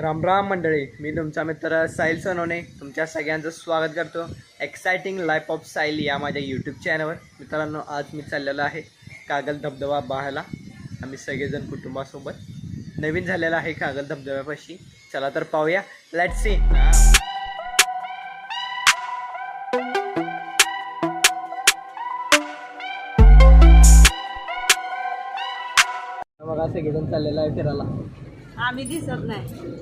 राम राम मंडळी, मी तुमचा मित्र साहिल सोनवणे तुमच्या सगळ्यांचं स्वागत करतो एक्सायटिंग लाईफ ऑफ साहिल या माझ्या यूट्यूब चॅनलवर. मित्रांनो, आज मी चाललेलो आहे कागल धबधबा पाहायला. आम्ही सगळेजण कुटुंबासोबत नवीन झालेला आहे कागल धबधब्यापाशी. चला तर पाहूया, लेट्स सी. बघा, सगळेजण चाललेलं आहे फिरायला. आम्ही दिसत नाही.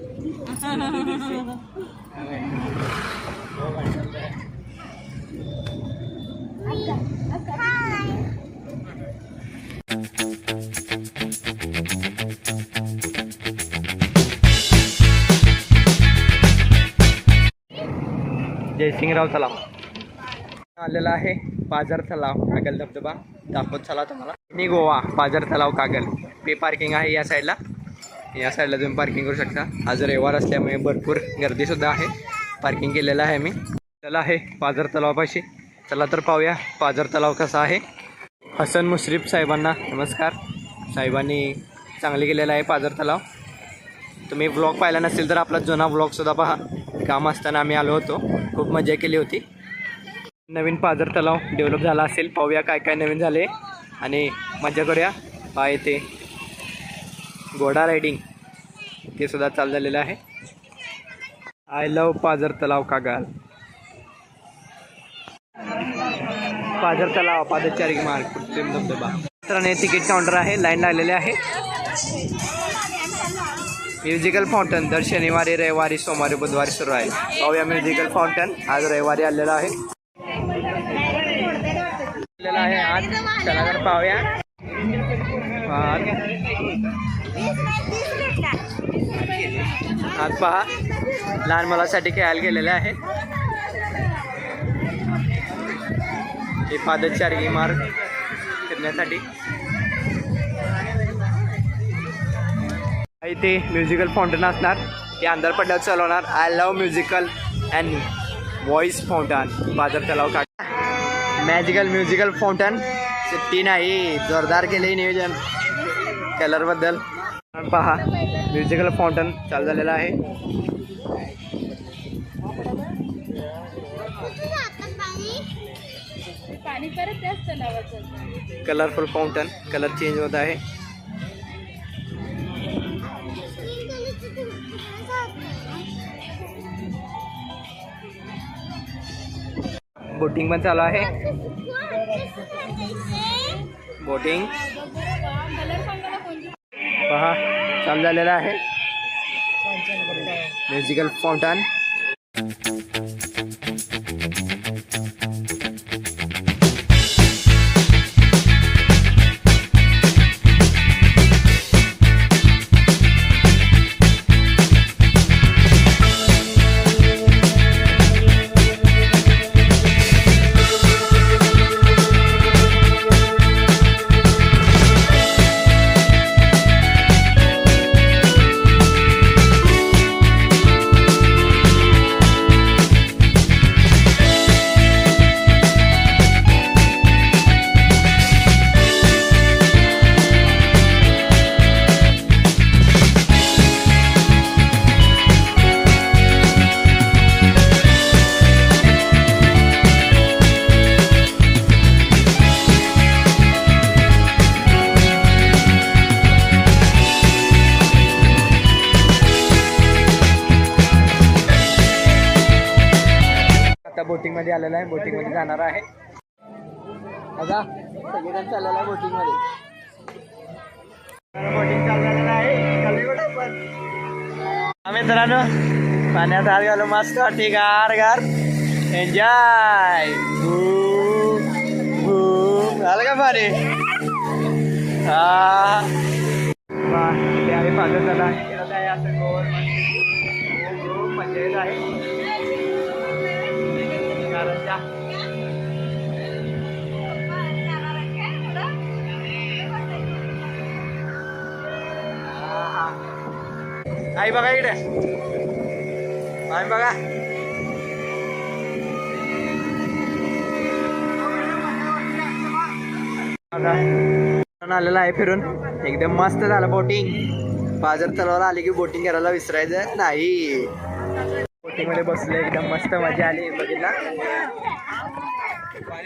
जयसिंगराव तलाव आलेला आहे. पाझर तलाव कागल धबधबा दाखवत चला तुम्हाला. मी गोवा पाझर तलाव कागल. पे पार्किंग आहे या साईडला. या साईडला तुम्ही पार्किंग करू शकता. आज रविवार असल्यामुळे भरपूर गर्दीसुद्धा आहे. पार्किंग केलेलं आहे मी. चला आहे पाझर तलावापाशी. चला तर पाहूया पाझर तलाव कसा आहे. हसन मुश्रीफ साहेबांना नमस्कार. साहेबांनी चांगले केलेला आहे पाझर तलाव. तुम्ही व्लॉग पाहिला नसेल तर आपला जुना व्लॉगसुद्धा पहा. काम असताना आम्ही आलो होतो, खूप मजा केली होती. नवीन पाझर तलाव डेव्हलप झाला असेल, पाहूया काय काय नवीन झाले आणि मजा करूया. पहा येते घोडा रायडिंग ते सुद्धा चालू झालेलं आहे. आय लव पाझर तलाव कागल. पाझर तलाव पादचारी मार्ग कृत्रिम धबधबा. मित्रांनो, तिकीट काउंटर आहे, लाईन लागलेले आहे. म्युझिकल फाउंटन दर शनिवारी, रविवारी, सोमवारी, बुधवारी सुरू आहे. पाहूया म्युझिकल फाउंटन. आज रविवारी आलेला आहे. आज चला तर पाहूया. आज पहा लहान मुलासाठी खेळायला गेलेले आहे. हे पादचारी मार्ग फिरण्यासाठी. इथे म्युझिकल फाउंटन असणार, ते अंधार पडल्यावर चालवणार. I love musical and voice fountain पाझर तलाव का. मॅजिकल म्युझिकल फाउंटन 3 आहे. जोरदार केले नियोजन कलरबद्दल. पहा म्युझिकल फाउंटन चालू झालेलं आहे. कलरफुल फाउंटन, कलर चेंज होत आहे. बोटिंग पण चालू आहे. बोटिंग पहा चालू झालेला आहे. Musical fountain. बोटिंग मध्ये आलेला आहे. बोटिंग मध्ये जाणार आहे. बघा सगळेजण चाललेला आहे बोटिंग मध्ये. बोटिंग चालू झालेलं आहे. मित्रांनो, पाण्यात हात घालून मस्त वाटते. गार गार एन्जॉय. झालं का पाणी? हा पाझर झाला आहे. असं गोल मजा येत आहे. आई बघा इकडे. आई बघा. आलेला आहे फिरून. एकदम मस्त झालं बोटिंग. पाझर तलावाला आली की बोटिंग करायला विसरायचं नाही. बोटिंग मध्ये बसले एकदम मस्त मजा आली. बघितला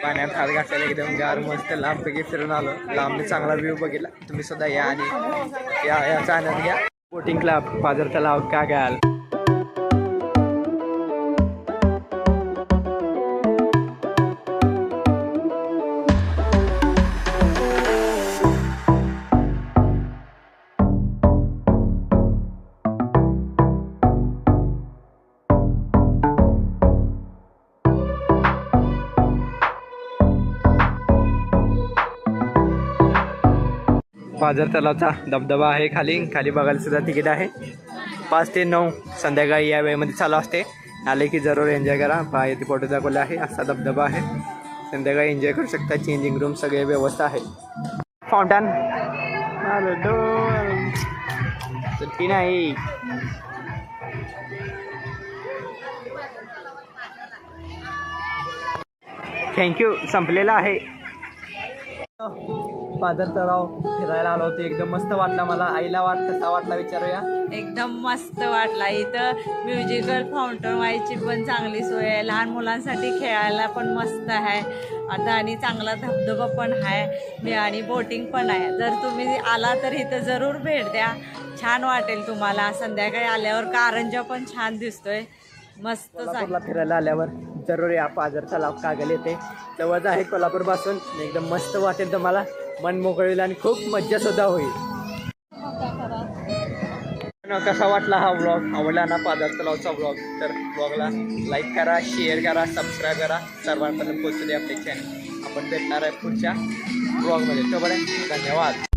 पाण्यात हात घातलेला एकदम गार मस्त लांबपैकी फिरून आलो. लांब चांगला व्ह्यू बघितला. तुम्ही सुद्धा या आणि याचा आनंद घ्या. बोटिंग क्लब पाझर तलाव कागल. पाझर तलावचा धबधबा आहे. खाली बघायला सुद्धा तिकीट आहे. 5 ते 9 संध्याकाळी या वेळेमध्ये चालू असते. आले की जरूर एन्जॉय करा. इथे फोटो दाखवला आहे. असा धबधबा आहे. संध्याकाळी एन्जॉय करू शकता. चेंजिंग रूम सगळे व्यवस्था आहे. फाउंटन सुट्टी नाही. थँक्यू. संपलेला आहे. पाझर तलाव फिरायला आलो होते. एकदम मस्त वाटला मला. आईला कसा वाटला विचारूया. एकदम मस्त वाटला. इथं म्युझिकल फाउंटन व्हायची पण चांगली सोय आहे. लहान मुलांसाठी खेळायला पण मस्त आहे. आता आणि चांगला धबधबा पण आहे आणि बोटिंग पण आहे. जर तुम्ही आला तर इथं जरूर भेट द्या. छान वाटेल तुम्हाला. संध्याकाळी आल्यावर कारंजा पण छान दिसतोय. मस्त कोल्हापूरला फिरायला आल्यावर जरूर या पाझर तलाव कागल येते. जवळच आहे कोल्हापूर पासून. एकदम मस्त वाटेल तुम्हाला. मन मोकळेल आणि खूप मज्जा सुद्धा होईल. कसा वाटला हा व्लॉग. आवडला ना पाझर तलावचा व्लॉग तर व्लॉगला लाईक करा, शेअर करा, सबस्क्राईब करा. सर्वांपर्यंत पोहोचू दे आपले चॅनल. आपण भेटणार आहे पुढच्या व्लॉगमध्ये. तोपर्यंत धन्यवाद.